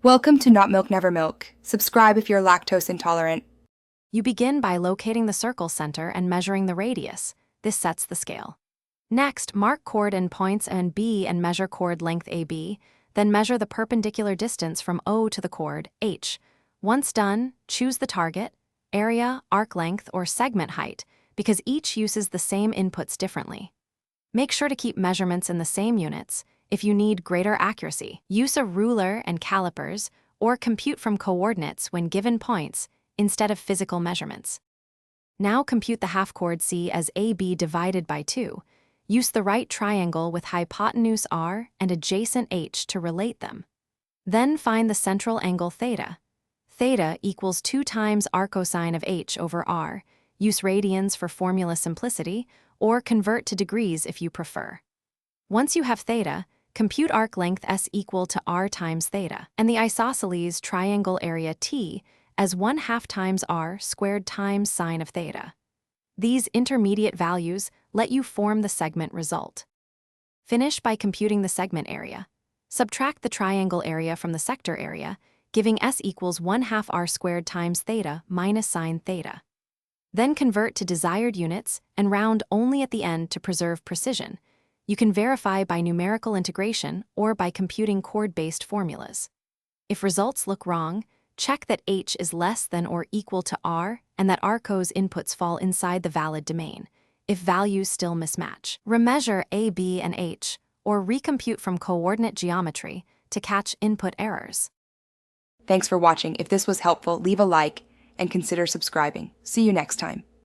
Welcome to Not Milk Never Milk. Subscribe if you're lactose intolerant. You begin by locating the circle center and measuring the radius. This sets the scale. Next, mark chord endpoints and B and measure chord length AB, then measure the perpendicular distance from O to the chord, H. Once done, choose the target, area, arc length, or segment height, because each uses the same inputs differently. Make sure to keep measurements in the same units. If you need greater accuracy, use a ruler and calipers, or compute from coordinates when given points instead of physical measurements. Now compute the half chord C as AB divided by 2. Use the right triangle with hypotenuse R and adjacent H to relate them. Then find the central angle theta. Theta equals 2 times arccosine of H over R. Use radians for formula simplicity, or convert to degrees if you prefer. Once you have theta, compute arc length S equal to R times theta, and the isosceles triangle area T as 1/2 times R squared times sine of theta. These intermediate values let you form the segment result. Finish by computing the segment area. Subtract the triangle area from the sector area, giving S equals 1/2 R squared times theta minus sine theta. Then convert to desired units and round only at the end to preserve precision. You can verify by numerical integration or by computing chord-based formulas. If results look wrong, check that H is less than or equal to R and that ARCO's inputs fall inside the valid domain. If values still mismatch, remeasure A, B, and H, or recompute from coordinate geometry to catch input errors. Thanks for watching. If this was helpful, leave a like and consider subscribing. See you next time.